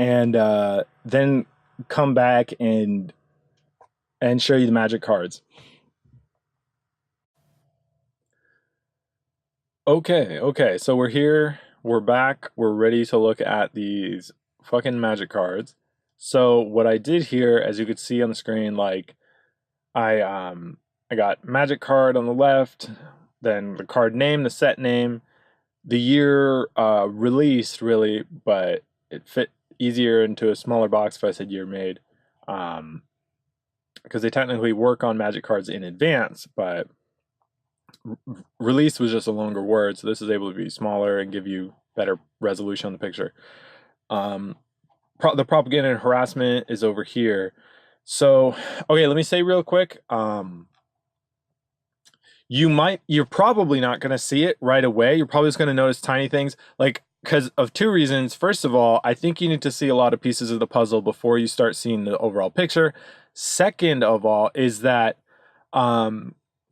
and then come back and show you the magic cards. Okay, so we're here, we're back, we're ready to look at these fucking magic cards. So what I did here, as you could see on the screen, like I got magic card on the left, then the card name, the set name, the year released really, but it fit easier into a smaller box if I said year made. Because they technically work on magic cards in advance, but release was just a longer word, so this is able to be smaller and give you better resolution on the picture. The propaganda and harassment is over here. So, okay, let me say real quick. You're probably not going to see it right away. You're probably just going to notice tiny things, like, because of two reasons. First of all, I think you need to see a lot of pieces of the puzzle before you start seeing the overall picture. Second of all is that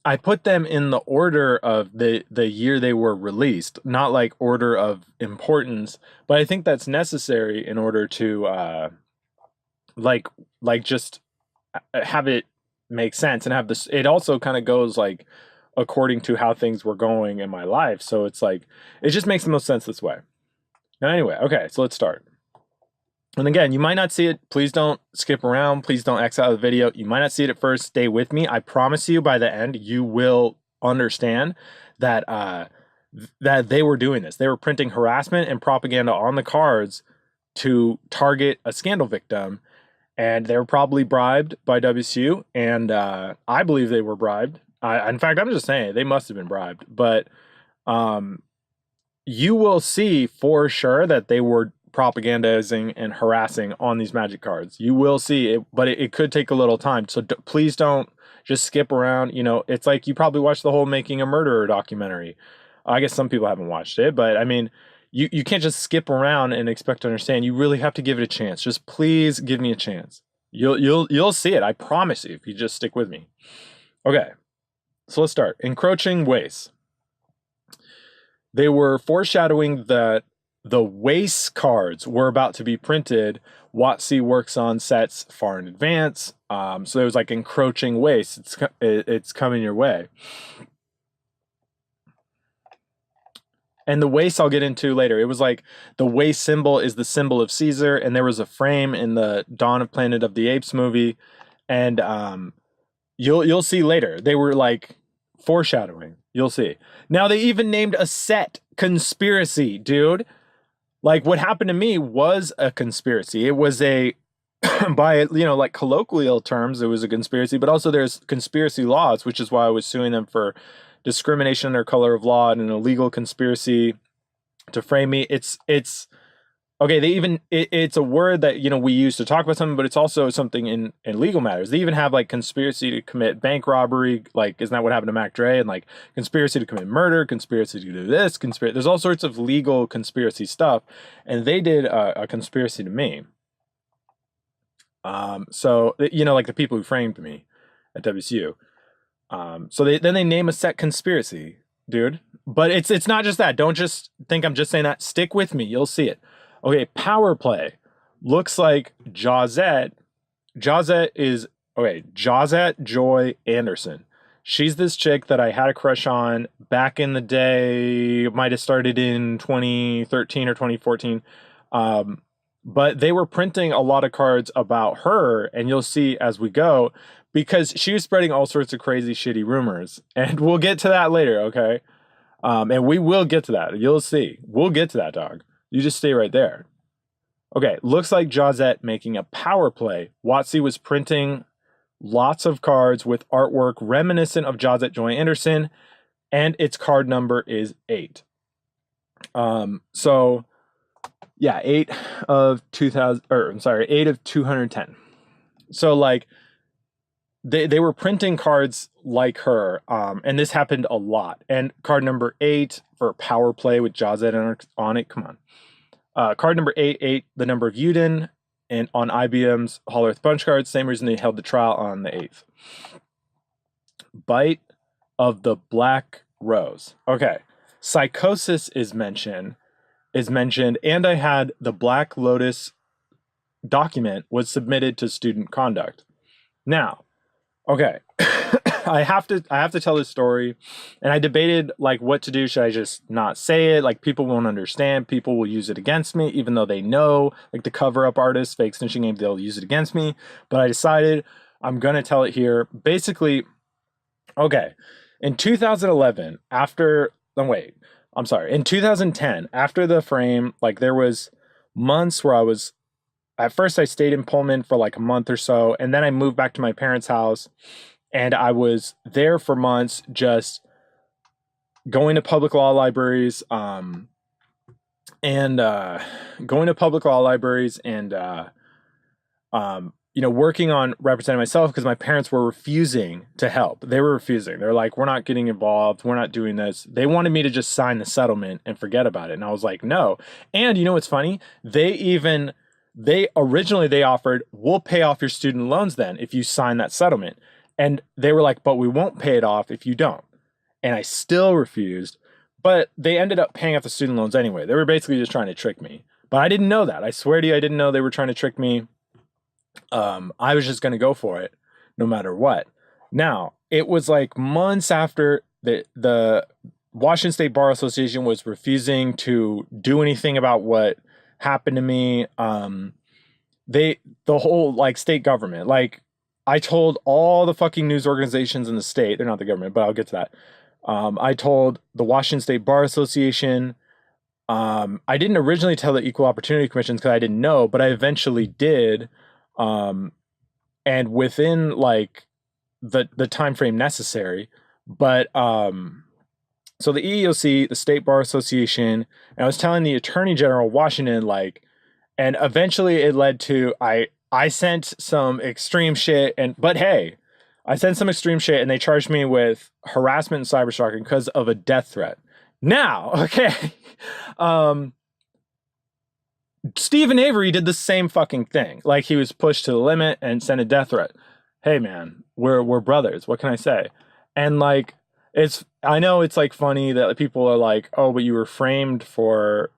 I put them in the order of the year they were released, not like order of importance, but I think that's necessary in order to like just have it make sense and have this. It also kind of goes like according to how things were going in my life, so it's like it just makes the most sense this way. Now anyway, okay, so let's start. And again, you might not see it. Please don't skip around. Please don't X out of the video. You might not see it at first. Stay with me. I promise you by the end, you will understand that that they were doing this. They were printing harassment and propaganda on the cards to target a scandal victim. And they were probably bribed by WCU. And I believe they were bribed. In fact, I'm just saying they must have been bribed. But you will see for sure that they were propagandizing and harassing on these magic cards. You will see it, but it could take a little time. So please don't just skip around. You know, it's like you probably watched the whole Making a Murderer documentary. I guess some people haven't watched it, but I mean, you can't just skip around and expect to understand. You really have to give it a chance. Just please give me a chance. You'll see it. I promise you if you just stick with me. Okay, so let's start. Encroaching waste. They were foreshadowing that the waste cards were about to be printed. WOTC works on sets far in advance. So there was like encroaching waste. It's coming your way. And the waste I'll get into later. It was like the waste symbol is the symbol of Caesar, and there was a frame in the Dawn of Planet of the Apes movie, and you'll see later. They were like foreshadowing. You'll see. Now they even named a set Conspiracy, dude. Like what happened to me was a conspiracy. It was a by like colloquial terms, it was a conspiracy, but also there's conspiracy laws, which is why I was suing them for discrimination under color of law and an illegal conspiracy to frame me. It's okay. They even it's a word that we use to talk about something, but it's also something in legal matters. They even have like conspiracy to commit bank robbery. Like, isn't that what happened to Mac Dre? And like conspiracy to commit murder, conspiracy to do this, There's all sorts of legal conspiracy stuff, and they did a conspiracy to me. So like the people who framed me at WCU. So then they name a set Conspiracy, dude. But it's not just that. Don't just think I'm just saying that. Stick with me. You'll see it. Okay, Power Play looks like Josette. Josette is Josette Joy Anderson. She's this chick that I had a crush on back in the day. It might have started in 2013 or 2014. But they were printing a lot of cards about her, and you'll see as we go, because she was spreading all sorts of crazy, shitty rumors. And we'll get to that later, okay? And we will get to that. You'll see. We'll get to that, dog. You just stay right there. Okay, looks like Josette making a power play. WOTC was printing lots of cards with artwork reminiscent of Josette Joy Anderson, and its card number is 8. So yeah, 8 of 210. So like they were printing cards like her, and this happened a lot. And card number 8 for power play with Josette on it. Come on. Card number 8, the number of Uden, and on IBM's Hall Earth Punch cards, same reason they held the trial on the 8th. Bite of the Black Rose. Okay, Psychosis is mentioned, and I had the Black Lotus document was submitted to student conduct. Now, okay, I have to tell this story, and I debated like what to do. Should I just not say it? Like people won't understand. People will use it against me, even though they know, like the cover up artists, fake snitching game, they'll use it against me. But I decided I'm gonna tell it here. Basically, okay, in 2011, in 2010, after the frame, like there was months where at first I stayed in Pullman for like a month or so, and then I moved back to my parents' house, and I was there for months just going to public law libraries, and going to public law libraries and working on representing myself because my parents were refusing to help. They were refusing. They're like, we're not getting involved. We're not doing this. They wanted me to just sign the settlement and forget about it. And I was like, no. And you know what's funny? They originally offered, we'll pay off your student loans then if you sign that settlement. And they were like, but we won't pay it off if you don't. And I still refused. But they ended up paying off the student loans anyway. They were basically just trying to trick me. But I didn't know that. I swear to you, I didn't know they were trying to trick me. I was just going to go for it no matter what. Now, it was like months after the Washington State Bar Association was refusing to do anything about what happened to me. The whole like state government, like I told all the fucking news organizations in the state, they're not the government, but I'll get to that. I told the Washington State Bar Association. I didn't originally tell the Equal Opportunity Commissions because I didn't know, but I eventually did. And within like the time frame necessary, but so the EEOC, the State Bar Association, and I was telling the Attorney General of Washington, like, and eventually it led to I sent some extreme shit, but hey, I sent some extreme shit, and they charged me with harassment and cyberstalking because of a death threat. Now, okay, Stephen Avery did the same fucking thing. Like he was pushed to the limit and sent a death threat. Hey man, we're brothers. What can I say? And like, I know it's like funny that people are like, oh, but you were framed for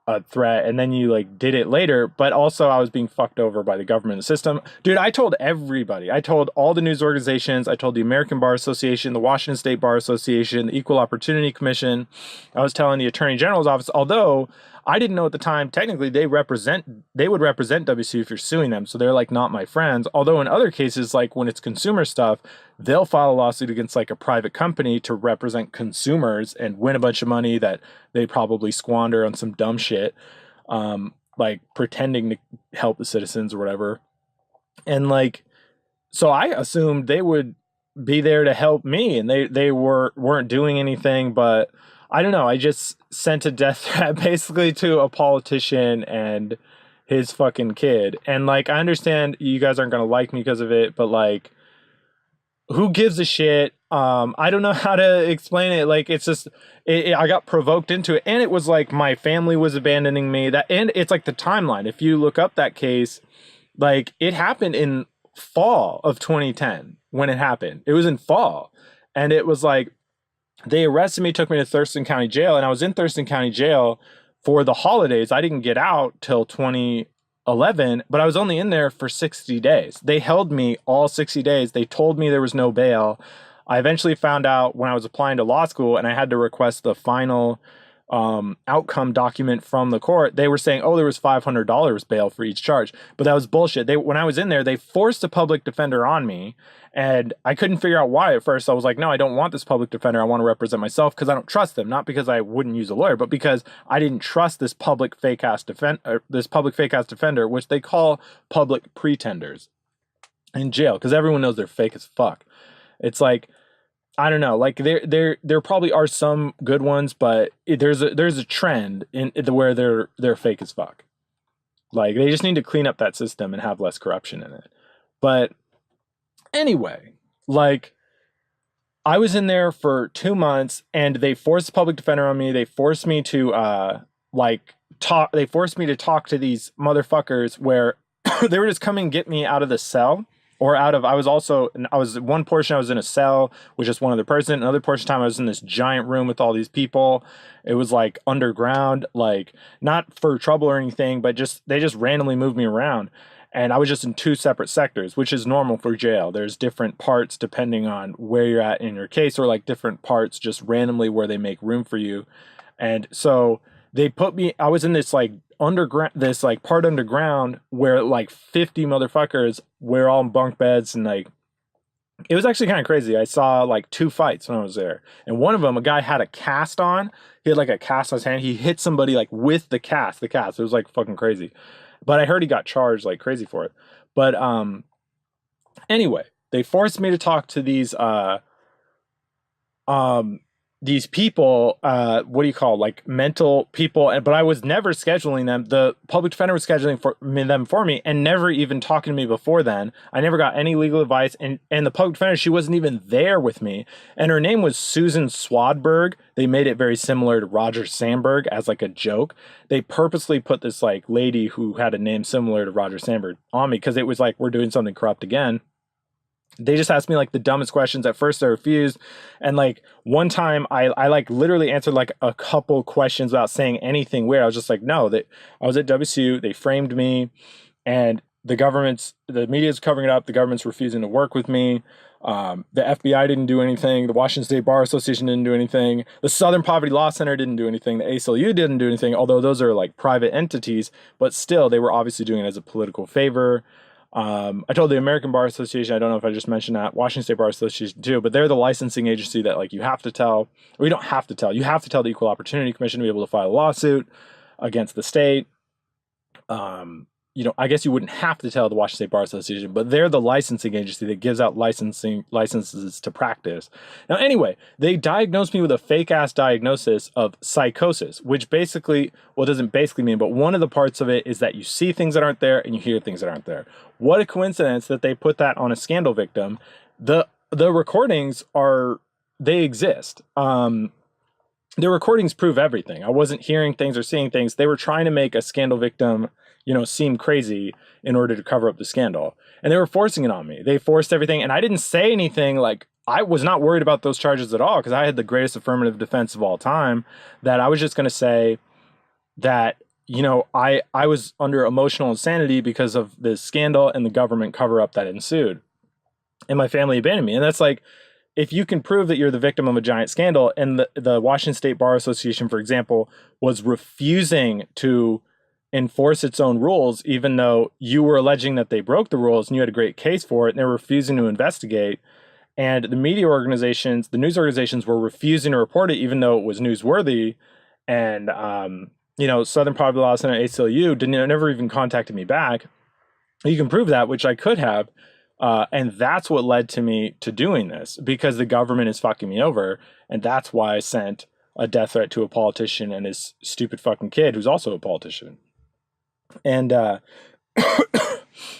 a threat and then you like did it later. But also I was being fucked over by the government system. Dude, I told everybody. I told all the news organizations. I told the American Bar Association, the Washington State Bar Association, the Equal Opportunity Commission. I was telling the Attorney General's office, although I didn't know at the time, technically they would represent WC if you're suing them. So they're like not my friends. Although in other cases, like when it's consumer stuff, they'll file a lawsuit against like a private company to represent consumers and win a bunch of money that they probably squander on some dumb shit, like pretending to help the citizens or whatever. And like, so I assumed they would be there to help me, and they weren't doing anything. But I don't know. I just sent a death threat basically to a politician and his fucking kid. And like, I understand you guys aren't going to like me because of it, but like, who gives a shit? I don't know how to explain it. Like, it's just, I got provoked into it. And it was like, my family was abandoning me. And it's like the timeline. If you look up that case, like it happened in fall of 2010 when it happened. It was in fall. And it was like, they arrested me, took me to Thurston County Jail, and I was in Thurston County Jail for the holidays. I didn't get out till 2011, but I was only in there for 60 days. They held me all 60 days. They told me there was no bail. I eventually found out when I was applying to law school and I had to request the final outcome document from the court. They were saying, oh, there was $500 bail for each charge, but that was bullshit. When I was in there, they forced a public defender on me, and I couldn't figure out why at first. I was like, no, I don't want this public defender. I want to represent myself because I don't trust them, not because I wouldn't use a lawyer, but because I didn't trust this public fake ass defender, which they call public pretenders in jail, because everyone knows they're fake as fuck. It's like, I don't know, like there probably are some good ones, but there's a trend in where they're fake as fuck. Like they just need to clean up that system and have less corruption in it. But anyway, like I was in there for 2 months and they forced the public defender on me. They forced me to talk. They forced me to talk to these motherfuckers where they were just coming and get me out of the cell. Or one portion I was in a cell with just one other person. Another portion of the time I was in this giant room with all these people. It was like underground, like not for trouble or anything, but they just randomly moved me around. And I was just in two separate sectors, which is normal for jail. There's different parts depending on where you're at in your case, or like different parts just randomly where they make room for you. And so they put me, I was in this like underground, this like part underground where like 50 motherfuckers were all in bunk beds, and like, it was actually kind of crazy. I saw like two fights when I was there. And one of them, a guy had a cast on. He had like a cast on his hand. He hit somebody like with the cast. It was like fucking crazy. But I heard he got charged like crazy for it. But anyway, they forced me to talk to these people, what do you call, like mental people, but I was never scheduling them. The public defender was scheduling them for me, and never even talking to me before then. I never got any legal advice, and the public defender, she wasn't even there with me, and her name was Susan Swadberg. They made it very similar to Roger Sandberg as like a joke. They purposely put this like lady who had a name similar to Roger Sandberg on me, because it was like, we're doing something corrupt again. They just asked me like the dumbest questions. At first I refused. And like one time I like literally answered like a couple questions without saying anything weird. I was just like, no, that I was at WCU. They framed me, and the media's covering it up. The government's refusing to work with me. The FBI didn't do anything. The Washington State Bar Association didn't do anything. The Southern Poverty Law Center didn't do anything. The ACLU didn't do anything, although those are like private entities, but still they were obviously doing it as a political favor. I told the American Bar Association, I don't know if I just mentioned that, Washington State Bar Association too, but they're the licensing agency that like you have to tell, or you don't have to tell, you have to tell the Equal Opportunity Commission to be able to file a lawsuit against the state. I guess you wouldn't have to tell the Washington State Bar Association, but they're the licensing agency that gives out licenses to practice. Now, anyway, they diagnosed me with a fake ass diagnosis of psychosis, which basically, well, doesn't basically mean, but one of the parts of it is that you see things that aren't there and you hear things that aren't there. What a coincidence that they put that on a scandal victim. The recordings they exist. The recordings prove everything. I wasn't hearing things or seeing things. They were trying to make a scandal victim, seem crazy in order to cover up the scandal. And they were forcing it on me. They forced everything. And I didn't say anything. Like, I was not worried about those charges at all, because I had the greatest affirmative defense of all time, that I was just going to say that, I was under emotional insanity because of this scandal and the government cover up that ensued. And my family abandoned me. And that's like, if you can prove that you're the victim of a giant scandal, and the Washington State Bar Association, for example, was refusing to enforce its own rules, even though you were alleging that they broke the rules and you had a great case for it, and they're refusing to investigate. And the media organizations, the news organizations, were refusing to report it, even though it was newsworthy. And, Southern Poverty Law Center, ACLU, never even contacted me back. You can prove that, which I could have. And that's what led to me to doing this, because the government is fucking me over. And that's why I sent a death threat to a politician and his stupid fucking kid, who's also a politician. And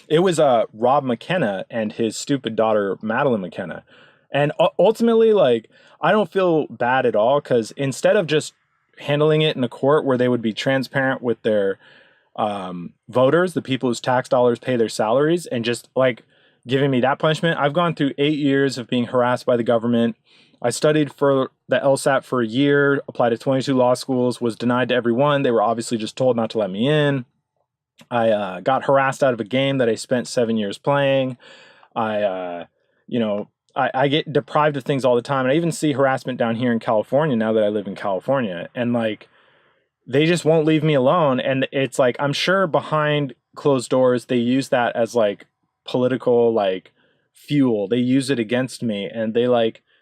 it was Rob McKenna and his stupid daughter, Madeline McKenna. And ultimately, like, I don't feel bad at all, because instead of just handling it in a court where they would be transparent with their voters, the people whose tax dollars pay their salaries, and just like giving me that punishment, I've gone through 8 years of being harassed by the government. I studied for the LSAT for a year, applied to 22 law schools, was denied to every one. They were obviously just told not to let me in. I got harassed out of a game that I spent 7 years playing. I get deprived of things all the time. And I even see harassment down here in California now that I live in California. And like, they just won't leave me alone. And it's like, I'm sure behind closed doors, they use that as like political, like, fuel. They use it against me, and they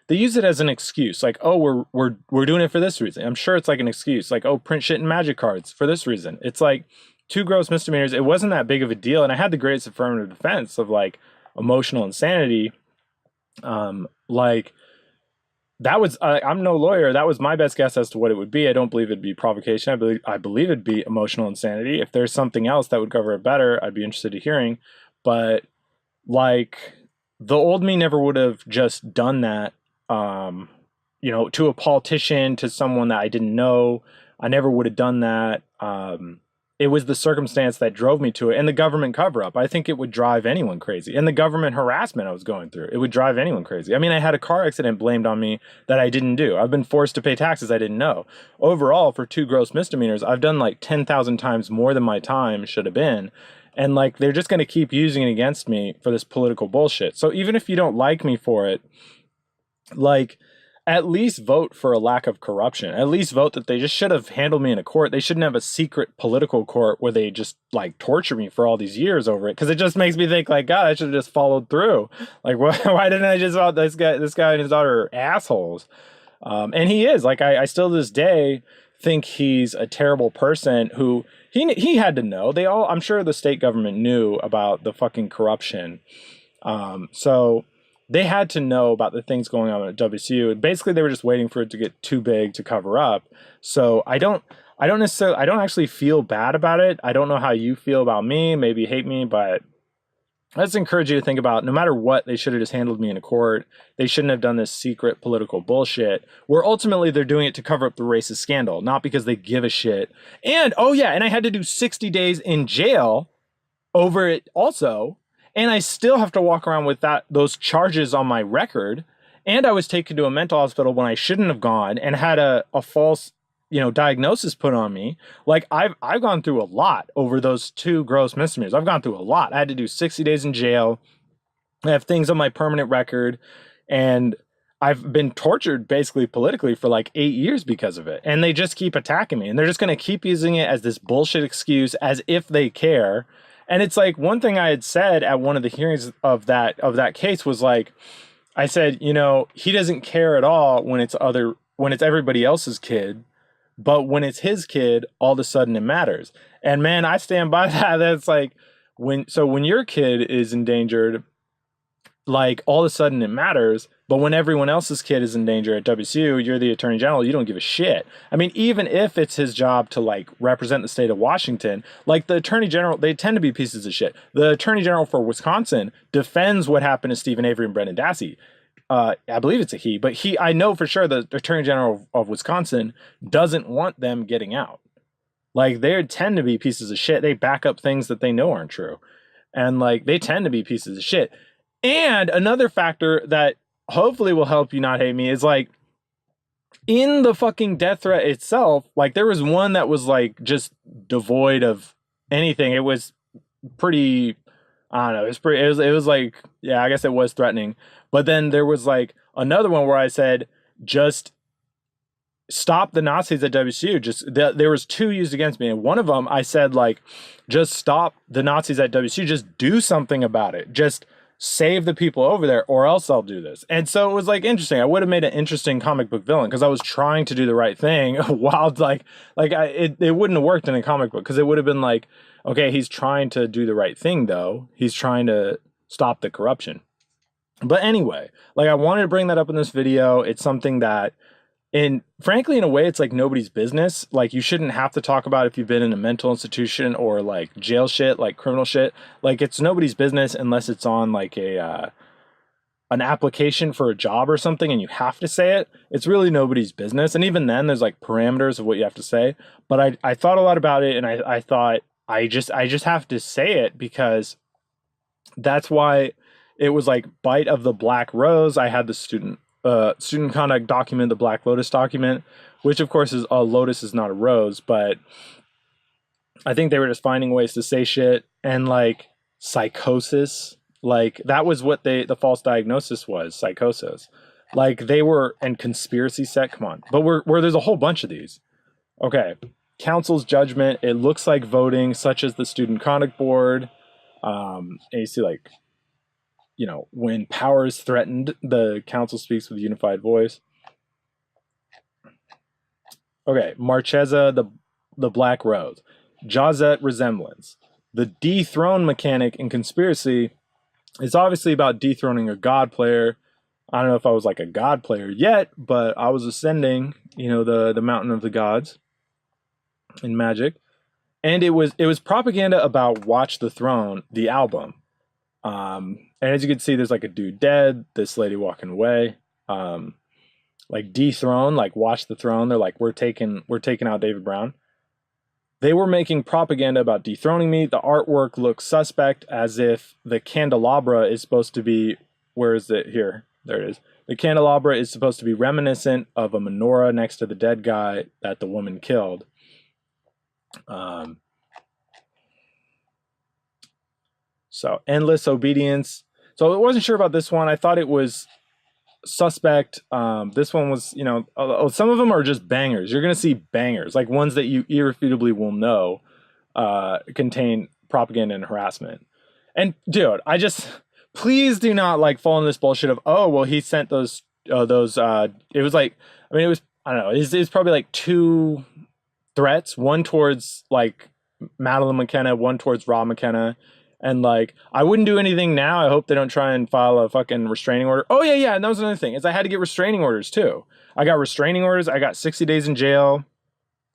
use it as an excuse. Like, oh, we're doing it for this reason. I'm sure it's like an excuse. Like, oh, print shit in magic cards for this reason. It's like 2 gross misdemeanors. It wasn't that big of a deal. And I had the greatest affirmative defense of like emotional insanity. Like, that was, I'm no lawyer. That was my best guess as to what it would be. I don't believe it'd be provocation. I believe it'd be emotional insanity. If there's something else that would cover it better, I'd be interested in hearing. But like, the old me never would have just done that, to a politician, to someone that I didn't know. I never would have done that. It was the circumstance that drove me to it, and the government cover up. I think it would drive anyone crazy. And the government harassment I was going through, it would drive anyone crazy. I mean, I had a car accident blamed on me that I didn't do. I've been forced to pay taxes I didn't know. Overall, for 2 gross misdemeanors, I've done like 10,000 times more than my time should have been. And like they're just going to keep using it against me for this political bullshit. So even if you don't like me for it, like at least vote for a lack of corruption. At least vote that they just should have handled me in a court. They shouldn't have a secret political court where they just like torture me for all these years over it. Because it just makes me think like, God, I should have just followed through. Like, why didn't I just vote this guy and his daughter are assholes? And he is. Like, I still to this day think he's a terrible person who he had to know. I'm sure the state government knew about the fucking corruption. So they had to know about the things going on at WCU. Basically, they were just waiting for it to get too big to cover up. So I don't actually feel bad about it. I don't know how you feel about me. Maybe you hate me, but I just encourage you to think about, no matter what, they should have just handled me in a court. They shouldn't have done this secret political bullshit where ultimately they're doing it to cover up the racist scandal, not because they give a shit. And, oh yeah, and I had to do 60 days in jail over it also. And I still have to walk around with those charges on my record. And I was taken to a mental hospital when I shouldn't have gone and had a false, diagnosis put on me. Like I've gone through a lot over those 2 gross misdemeanors. I've gone through a lot. I had to do 60 days in jail. I have things on my permanent record, and I've been tortured basically politically for like 8 years because of it. And they just keep attacking me, and they're just going to keep using it as this bullshit excuse as if they care. And it's like, one thing I had said at one of the hearings of that case was like, I said, he doesn't care at all when it's everybody else's kid, but when it's his kid, all of a sudden it matters. And man, I stand by that. That's like when your kid is endangered, like all of a sudden it matters. But when everyone else's kid is in danger at WCU, you're the attorney general, you don't give a shit. I mean, even if it's his job to like represent the state of Washington, like the attorney general, they tend to be pieces of shit. The attorney general for Wisconsin defends what happened to Stephen Avery and Brendan Dassey. I believe it's a he, but I know for sure the attorney general of Wisconsin doesn't want them getting out. Like they tend to be pieces of shit. They back up things that they know aren't true. And like they tend to be pieces of shit. And another factor that hopefully will help you not hate me is like in the fucking death threat itself, like there was one that was like just devoid of anything. It was pretty, I don't know, it was like, yeah, I guess it was threatening. But then there was like another one where I said, just stop the Nazis at WCU. There was 2 used against me. And one of them I said like, just stop the Nazis at WCU. Just do something about it. Just save the people over there, or else I'll do this. And so it was like interesting. I would have made an interesting comic book villain because I was trying to do the right thing while it wouldn't have worked in a comic book, because it would have been like, okay, he's trying to do the right thing though. He's trying to stop the corruption. But anyway, like I wanted to bring that up in this video. It's something that, and frankly, in a way, it's like nobody's business. Like you shouldn't have to talk about if you've been in a mental institution or like jail shit, like criminal shit. Like it's nobody's business unless it's on like an application for a job or something and you have to say it. It's really nobody's business. And even then there's like parameters of what you have to say. But I thought a lot about it, and I thought I just have to say it because that's why it was like Bite of the Black Rose. I had the student conduct document, the Black Lotus document, which of course is a lotus is not a rose, but I think they were just finding ways to say shit. And like psychosis, like that was what the false diagnosis was, psychosis. Like they were, and conspiracy set, come on. But where there's a whole bunch of these. Okay. Council's judgment, it looks like voting, such as the Student Conduct Board. And you see like, when power is threatened, the council speaks with a unified voice. Okay, Marchesa, the Black Rose. Jazette resemblance. The dethrone mechanic in conspiracy is obviously about dethroning a god player. I don't know if I was like a god player yet, but I was ascending, the mountain of the gods in Magic. And it was propaganda about Watch the Throne, the album. And as you can see, there's like a dude dead, this lady walking away. Like dethrone, like Watch the Throne. They're like, we're taking out David Brown. They were making propaganda about dethroning me. The artwork looks suspect, as if the candelabra is supposed to be, where is it? Here, there it is. The candelabra is supposed to be reminiscent of a menorah next to the dead guy that the woman killed. So endless obedience. So I wasn't sure about this one. I thought it was suspect. This one was, you know, some of them are just bangers. You're gonna see bangers, like ones that you irrefutably will know contain propaganda and harassment. And dude, I just please do not like fall in this bullshit of, oh well, he sent those it was like, I mean, it was, I don't know, it's probably like two threats, one towards like Madeline McKenna, one towards Rob McKenna. And like, I wouldn't do anything now. I hope they don't try and file a fucking restraining order. Oh yeah, and that was another thing, is I had to get restraining orders too. I got restraining orders. I got 60 days in jail.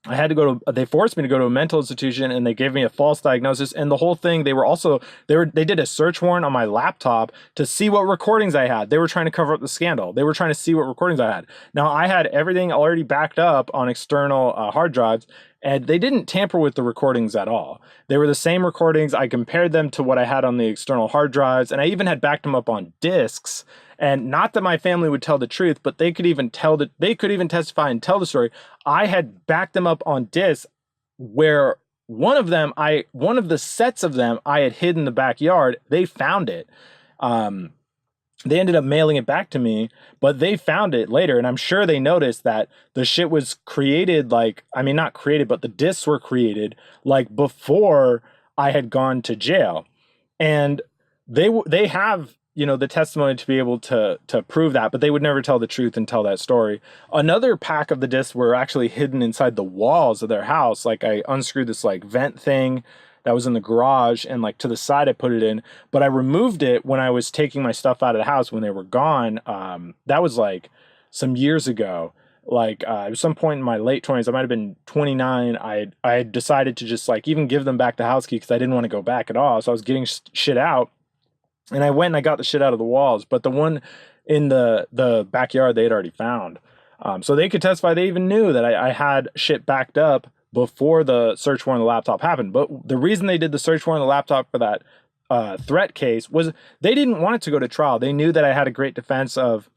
I had to go to, they forced me to go to a mental institution, and they gave me a false diagnosis. And the whole thing, they did a search warrant on my laptop to see what recordings I had. They were trying to cover up the scandal. They were trying to see what recordings I had. Now I had everything already backed up on external hard drives, and they didn't tamper with the recordings at all. They were the same recordings. I compared them to what I had on the external hard drives, and I even had backed them up on discs. And not that my family would tell the truth, but they could even testify and tell the story. I had backed them up on discs, where one of the sets of them I had hid in the backyard. They found it. They ended up mailing it back to me, but they found it later. And I'm sure they noticed that the shit was created, like, I mean, not created, but the discs were created like before I had gone to jail. And they have, you know, the testimony to be able to prove that, but they would never tell the truth and tell that story. Another pack of the discs were actually hidden inside the walls of their house. Like, I unscrewed this like vent thing that was in the garage, and like to the side I put it in, but I removed it when I was taking my stuff out of the house when they were gone. That was like some years ago. Like at some point in my late 20s, I might have been 29. I had decided to just like even give them back the house key because I didn't want to go back at all. So I was getting shit out. And I went and I got the shit out of the walls, but the one in the backyard they had already found. So they could testify. They even knew that I had shit backed up before the search warrant on the laptop happened. But the reason they did the search warrant on the laptop for that threat case was they didn't want it to go to trial. They knew that I had a great defense of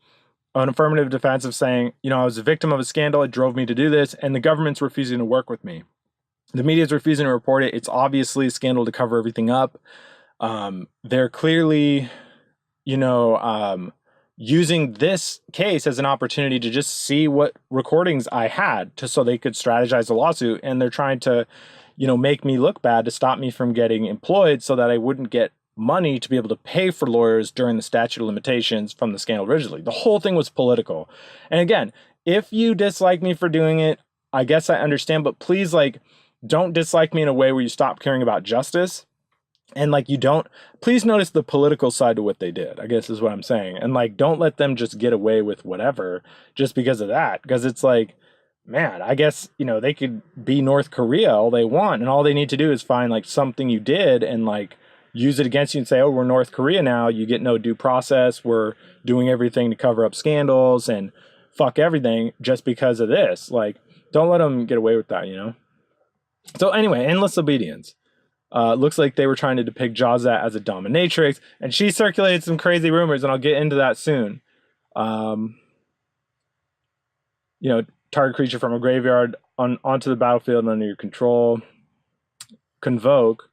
an affirmative defense of saying, you know, I was a victim of a scandal. It drove me to do this. And the government's refusing to work with me. The media's refusing to report it. It's obviously a scandal to cover everything up. They're clearly, you know, using this case as an opportunity to just see what recordings I had so they could strategize a lawsuit. And they're trying to, you know, make me look bad to stop me from getting employed so that I wouldn't get money to be able to pay for lawyers during the statute of limitations from the scandal originally. The whole thing was political. And again, if you dislike me for doing it, I guess I understand, but please, like, don't dislike me in a way where you stop caring about justice. And like, please notice the political side to what they did, I guess is what I'm saying. And like, don't let them just get away with whatever just because of that. Because it's like, man, I guess, you know, they could be North Korea all they want. And all they need to do is find like something you did and like use it against you and say, oh, we're North Korea now. You get no due process. We're doing everything to cover up scandals and fuck everything just because of this. Like, don't let them get away with that, you know? So anyway, endless obedience. Looks like they were trying to depict Jawzat as a dominatrix, and she circulated some crazy rumors, and I'll get into that soon. You know, target creature from a graveyard onto the battlefield under your control. Convoke.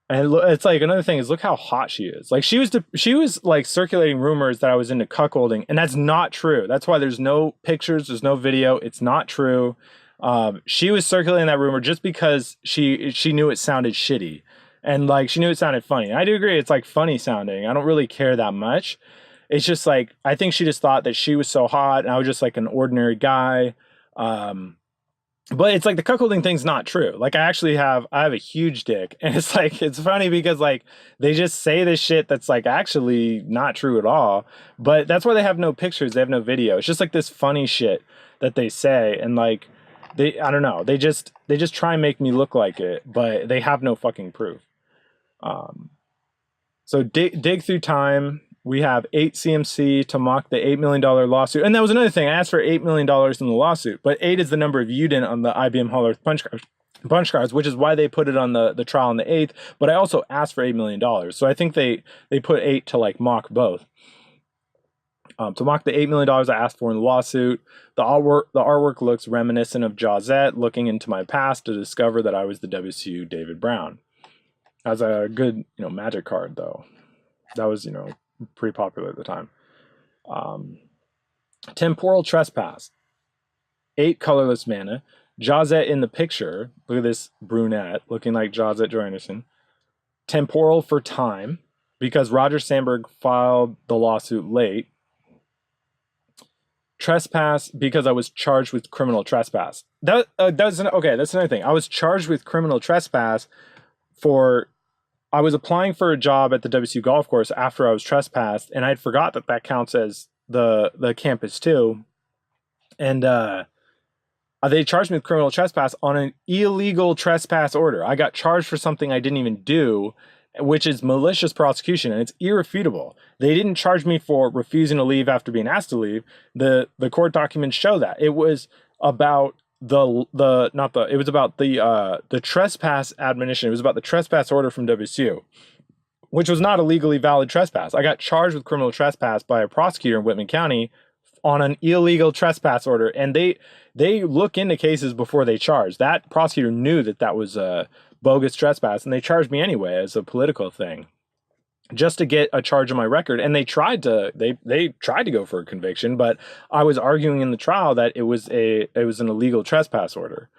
And it's like, another thing is, look how hot she is. Like, she was like circulating rumors that I was into cuckolding, and that's not true. That's why there's no pictures, there's no video. It's not true. She was circulating that rumor just because she knew it sounded shitty, and like, she knew it sounded funny. And I do agree, it's like funny sounding. I don't really care that much. It's just like, I think she just thought that she was so hot and I was just like an ordinary guy. But it's like, the cuckolding thing's not true. Like, I have a huge dick, and it's like, it's funny because like, they just say this shit that's like actually not true at all. But that's why they have no pictures, they have no video. It's just like this funny shit that they say, and like, I don't know. They just try and make me look like it, but they have no fucking proof. So dig through time. We have 8 CMC to mock the $8 million lawsuit. And that was another thing. I asked for $8 million in the lawsuit, but 8 is the number viewed in on the IBM Hall punch cards, which is why they put it on the trial on the 8th. But I also asked for $8 million. So I think they put 8 to like mock both. To mock the $8 million I asked for in the lawsuit. The artwork looks reminiscent of Jawzat, looking into my past to discover that I was the WCU David Brown. as a good, magic card though. That was, pretty popular at the time. Temporal Trespass. 8 colorless mana. Jazet in the picture. Look at this brunette looking like Jazet Johannesson. Temporal for time, because Roger Sandberg filed the lawsuit late. Trespass, because I was charged with criminal trespass. That's another thing. I was charged with criminal trespass I was applying for a job at the WCU golf course after I was trespassed, and I'd forgot that counts as the campus too. And they charged me with criminal trespass on an illegal trespass order. I got charged for something I didn't even do, which is malicious prosecution, and it's irrefutable. They didn't charge me for refusing to leave after being asked to leave. The court documents show that. It was about the trespass admonition. It was about the trespass order from WCU, which was not a legally valid trespass. I got charged with criminal trespass by a prosecutor in Whitman County on an illegal trespass order, and they look into cases before they charge. That prosecutor knew that was a bogus trespass, and they charged me anyway as a political thing, just to get a charge on my record. And they tried to go for a conviction, but I was arguing in the trial that it was an illegal trespass order.